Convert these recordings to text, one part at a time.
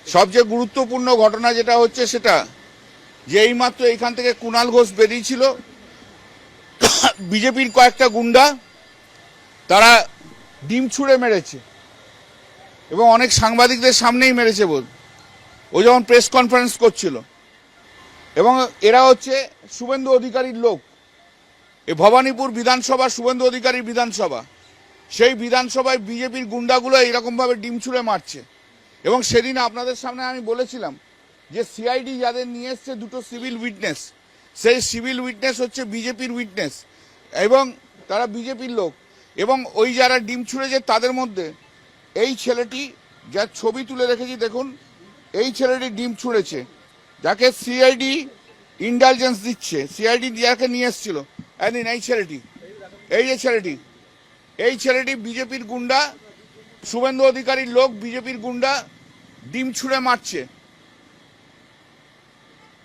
সবচেয়ে গুরুত্বপূর্ণ ঘটনা যেটা হচ্ছে সেটা যে এইমাত্র এইখান থেকে কুণাল ঘোষ বেরিয়েছিল, বিজেপির কয়েকটা গুন্ডা তারা ডিম ছুঁড়ে মেরেছে এবং অনেক সাংবাদিকদের সামনেই মেরেছে বোধ, ও যখন প্রেস কনফারেন্স করছিল। এবং এরা হচ্ছে শুভেন্দু অধিকারীর লোক। এই ভবানীপুর বিধানসভা শুভেন্দু অধিকারীর বিধানসভা, সেই বিধানসভায় বিজেপির গুন্ডাগুলো এইরকমভাবে ডিম ছুঁড়ে মারছে। এবং সেদিন আপনাদের সামনে আমি বলেছিলাম যে সিআইডি যাদের নিয়ে এসছে দুটো সিভিল উইটনেস, সেই সিভিল উইটনেস হচ্ছে বিজেপির উইটনেস এবং তারা বিজেপির লোক। এবং ওই যারা ডিম ছুঁড়েছে তাদের মধ্যে এই ছেলেটি, যার ছবি তুলে রেখেছি দেখুন, এই ছেলেটি ডিম ছুঁড়েছে, যাকে সিআইডি ইন্টেলিজেন্স দিচ্ছে, সিআইডি যাকে নিয়ে এসছিল একদিন। এই ছেলেটি, এই যে ছেলেটি, এই ছেলেটি বিজেপির গুন্ডা, শুভেন্দু অধিকারীর লোক, বিজেপির গুন্ডা ডিম ছুঁড়ে মারছে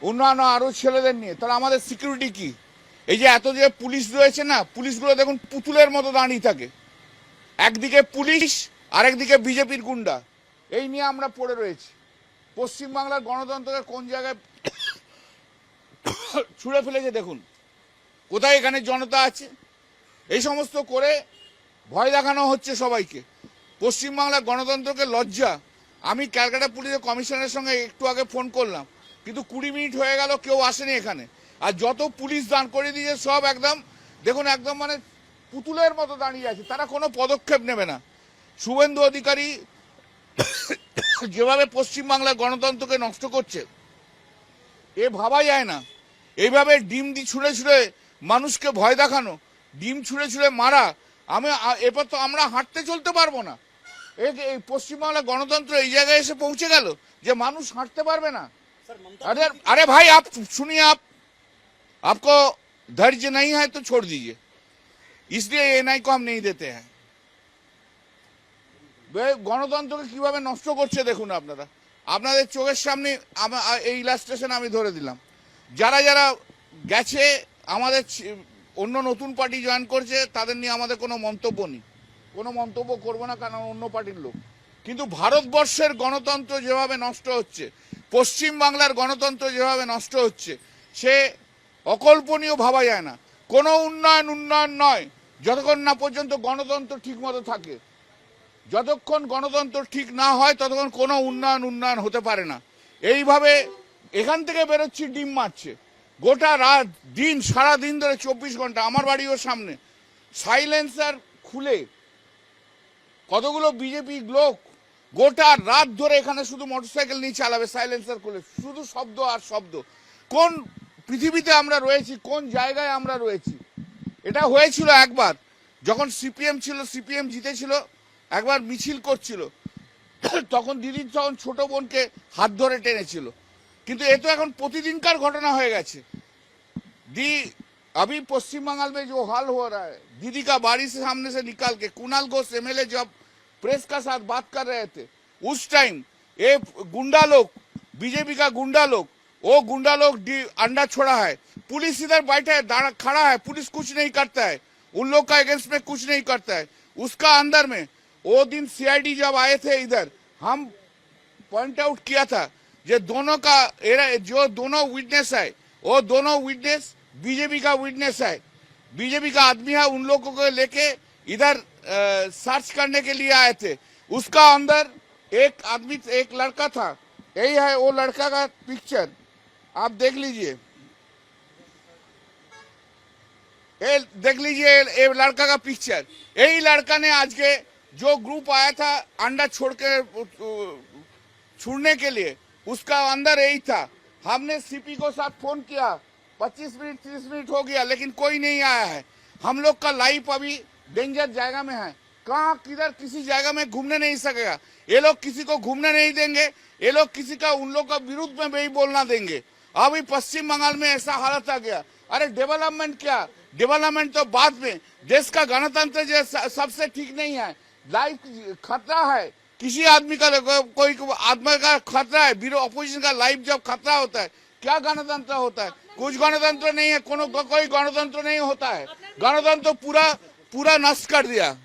অন্যান্য আরো ছেলেদের নিয়ে। তাহলে আমাদের সিকিউরিটি কি? এই যে এত যে পুলিশ রয়েছে না, পুলিশগুলো দেখুন পুতুলের মতো দাঁড়িয়ে থাকে, একদিকে পুলিশ আরেকদিকে বিজেপির গুন্ডা। এই নিয়ে আমরা পড়ে রয়েছি। পশ্চিমবাংলার গণতন্ত্রকে কোন জায়গায় ছুঁড়ে ফেলেছে দেখুন, কোথায় এখানে জনতা আছে? এই সমস্ত করে ভয় দেখানো হচ্ছে সবাইকে। পশ্চিমবাংলার গণতন্ত্রকে লজ্জা। আমি ক্যালকাটা পুলিশের কমিশনারের সঙ্গে একটু আগে ফোন করলাম, কিন্তু 20 মিনিট হয়ে গেল, কেউ আসেনি এখানে। আর যত পুলিশ দান করে দিয়েছে সব একদম দেখুন, একদম মানে পুতুলের মতো দাঁড়িয়ে আছে, তারা কোনো পদক্ষেপ নেবে না। শুভেন্দু অধিকারী যেভাবে পশ্চিমবাংলার গণতন্ত্রকে নষ্ট করছে, এ ভাবা যায় না। এইভাবে ডিম ছুঁড়ে ছুঁড়ে মানুষকে ভয় দেখানো, ডিম ছুঁড়ে ছুঁড়ে মারা, এরপর তো আমরা হাঁটতে চলতে পারবো না। এই পশ্চিমবাংলার গণতন্ত্র এই জায়গায় এসে পৌঁছে গেল যে মানুষ হাঁটতে পারবে না। अरे भाई आप सुनिए, आपको धैर्य नहीं है तो छोड़ दीजिए, इसलिए एनआई को हम नहीं देते हैं। গণতন্ত্রকে কিভাবে নষ্ট করছে দেখুন আপনারা, আপনাদের চোখের সামনে। এই ইলাস্ট্রেশন আমি ধরে দিলাম। যারা যারা গেছে, আমাদের অন্য নতুন পার্টি জয়েন করছে, তাদের নিয়ে আমাদের কোনো মন্তব্য নেই, কোনো মন্তব্য করবো না, কারণ অন্য পার্টির লোক। কিন্তু ভারতবর্ষের গণতন্ত্র যেভাবে নষ্ট হচ্ছে, পশ্চিমবাংলার গণতন্ত্র যেভাবে নষ্ট হচ্ছে, সে অকল্পনীয়, ভাবা যায় না। কোনো উন্নয়ন নয় যতক্ষণ না পর্যন্ত গণতন্ত্র ঠিক মতো থাকে। যতক্ষণ গণতন্ত্র ঠিক না হয় ততক্ষণ কোনো উন্নয়ন হতে পারে না। এইভাবে এখান থেকে বেরোচ্ছি, ডিম মারছে গোটা রাত দিন, সারা দিন ধরে 24 ঘন্টা। আমার বাড়িও সামনে, সাইলেন্সার খুলে কতগুলো বিজেপি লোক গোটা রাত ধরে এখানে শুধু মোটরসাইকেল নিয়ে চালাবে, সাইলেন্সার খুলে, শুধু শব্দ আর শব্দ। কোন পৃথিবীতে আমরা রয়েছি, কোন জায়গায় আমরা রয়েছি? এটা হয়েছিল একবার যখন সিপিএম ছিল, সিপিএম জিতেছিল, একবার মিছিল করছিল, তখন দিদি তখন ছোট বোনকে হাত ধরে টেনেছিল। কিন্তু এ তো এখন প্রতিদিনকার ঘটনা হয়ে গেছে। अभी पश्चिम बंगाल में जो हाल हो रहा है, दीदी का बाड़ी से सामने से निकाल के कुणाल घोष एमएलए जब प्रेस का साथ बात कर रहे थे, उस टाइम ये गुंडा लोग, बीजेपी का गुंडा लोग, वो गुंडा लोग अंडा छोड़ा है। पुलिस इधर बैठा है, खड़ा है, पुलिस कुछ नहीं करता है, उन लोग का अगेंस्ट में कुछ नहीं करता है। उसका अंदर में वो दिन सीआईडी जब आए थे इधर, हम पॉइंट आउट किया था जो दोनों का जो दोनों विटनेस है, वो दोनों विटनेस बीजेपी का विटनेस है, बीजेपी का आदमी है। उन लोगों को लेके इधर सर्च करने के लिए आए थे। उसका अंदर एक आदमी, एक लड़का था, यही है वो लड़का का पिक्चर, आप देख लीजिए, ये देख लीजिए, ये लड़का का पिक्चर। यही लड़का ने आज के जो ग्रुप आया था अंडा छोड़ के छुड़ने के लिए, उसका अंदर यही था। हमने सीपी को साथ फोन किया, 25 मिनट 30 मिनट हो गया, लेकिन कोई नहीं आया है। हम लोग का लाइफ अभी डेंजर जगह में है, कहाँ किधर किसी जगह में घूमने नहीं सकेगा। ये लोग किसी को घूमने नहीं देंगे, ये लोग किसी का उन लोग का विरुद्ध में भी बोलना देंगे। अभी पश्चिम बंगाल में ऐसा हालत आ गया। अरे डेवलपमेंट क्या, डेवलपमेंट तो बाद में। देश का गणतंत्र जो सबसे ठीक नहीं है, लाइफ खतरा है, किसी आदमी का कोई आदमी का खतरा है, अपोजिशन का लाइफ जब खतरा होता है, क्या गणतंत्र होता है? कुछ गणतंत्र नहीं है, कोई गणतंत्र नहीं होता है। गणतंत्र पूरा नष्ट कर दिया।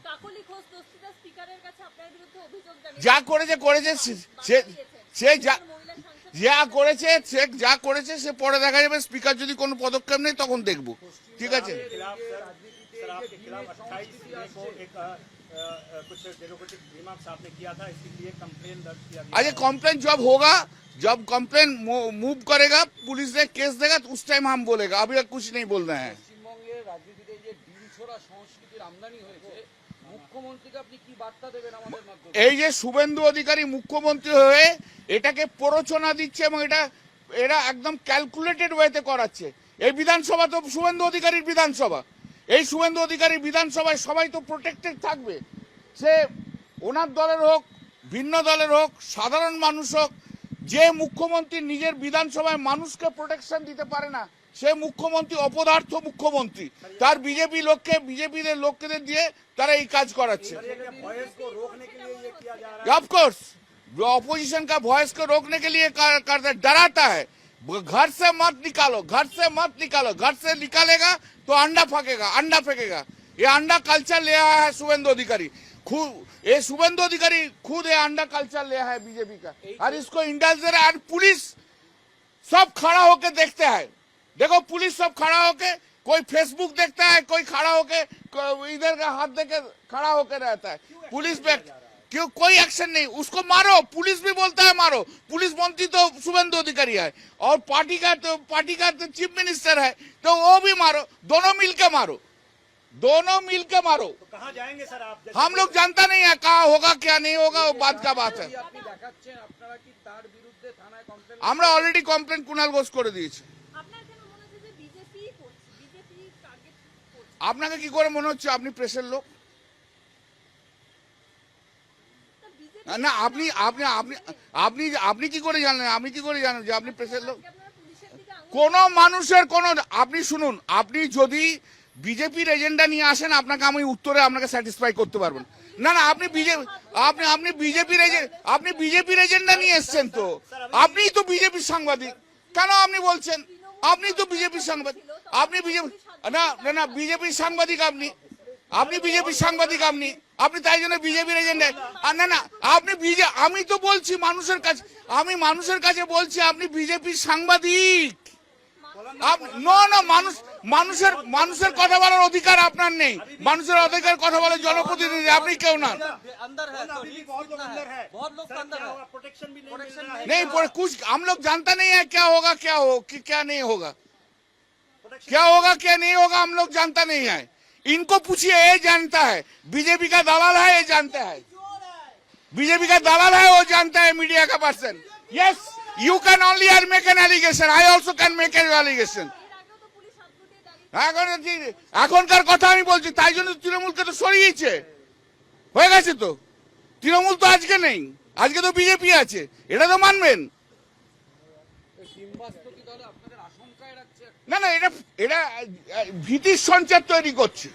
যা করেছে সে যা করেছে সে পরে দেখা যাবে। স্পিকার যদি কোনো পদক্ষেপ নেই তখন দেখবো, ঠিক আছে। अच्छा, कंप्लेन जब कंप्लेन मूव करेगा, पुलिस ने केस देगा तो उस टाइम हम बोलेगा, अभी तक कुछ नहीं बोल रहे हैं। এই যে শুভেন্দু অধিকারী মুখ্যমন্ত্রী হয়ে এটাকে প্ররোচনা দিচ্ছে এবং এরা একদম ক্যালকুলেটেড ওয়েতে করাচ্ছে। এই বিধানসভা তো শুভেন্দু অধিকারীর বিধানসভা, এই শুভেন্দু অধিকারী বিধানসভায় সবাই তো প্রোটেক্টেড থাকবে, সে ওনার দলের হোক ভিন্ন দলের হোক সাধারণ মানুষ হোক। যে মুখ্যমন্ত্রী নিজের বিধানসভায় মানুষকে প্রোটেকশন দিতে পারে না সে মুখ্যমন্ত্রী অপদার্থ মুখ্যমন্ত্রী। তার বিজেপিদের লোকদের দিয়ে তারা এই কাজ করাচ্ছে। ऑफकोर्स ऑपोजिशन का वॉइस को रोकने के लिए डराता है, घर से मत निकालो, घर से मत निकालो, घर से निकालेगा तो अंडा फेंकेगा। ये अंडा कल्चर ले आया है शुभेंदु अधिकारी खुद ये अंडा कल्चर ले आया है बीजेपी का, और इसको इंडल्ज दे रहा है। और पुलिस सब खड़ा होके देखते हैं, देखो पुलिस सब खड़ा होके, कोई फेसबुक देखता है, कोई खड़ा होके इधर का हाथ देके खड़ा होके रहता है। पुलिस पे क्यों कोई एक्शन नहीं, उसको मारो। पुलिस भी बोलता है मारो, पुलिस मंत्री तो शुभेंदु अधिकारी है और पार्टी का तो चीफ मिनिस्टर है, तो वो भी मारो, दोनों मिलके मारो। तो कहाँ जाएंगे सर आप? हम लोग जानता नहीं है कहाँ होगा क्या नहीं होगा, वो बात का बात है। আমরা অলরেডি কমপ্লেন কুণাল ঘোষ করে দিয়েছি। আপনাকে কি করে মনে হচ্ছে আপনি প্রেসের লোক? না, আপনি কি করে জানেন? যে আপনি প্রেসের লোক? কোন মানুষের আপনি শুনুন, আপনি যদি বিজেপির এজেন্ডা নিয়ে আসেন আপনাকে আমি উত্তরে আপনাকে স্যাটিসফাই করতে পারবেন না। আপনি বিজেপির এজেন্ডা নিয়ে এসেছেন, তো আপনি তো বিজেপির সাংবাদিক, কেন আপনি বলছেন? আপনি তো বিজেপির সাংবাদিক, বিজেপির সাংবাদিক আপনি বিজেপির সাংবাদিক, আপনি তাই জন্য বিজেপির এজেন্ডা। না আমি তো বলছি মানুষের কাছে বলছি আপনি বিজেপির সাংবাদিক। মানুষের কথা বলার অধিকার আপনার নেই, মানুষের অধিকার কথা বলার জনপ্রতিনিধি আপনি কেউ না। नहीं, कुछ हम लोग जानता नहीं है क्या होगा क्या नहीं होगा, क्या नहीं होगा, हम लोग जानता नहीं है। इनको पूछिए, ये जानता है, बीजेपी का दलाल है, ये जानता है, बीजेपी का दलाल है, वो जानता है, मीडिया का person. Yes, you can only make an allegation, I also can make an allegation। এখনকার কথা আমি বলছি, তাই জন্য তৃণমূলকে তো সরিয়েছে, হয়ে গেছে তো। তৃণমূল তো আজকে নেই, আজকে তো বিজেপি আছে, এটা তো মানবেন না। এটা ভীতির সঞ্চার তৈরি করছে।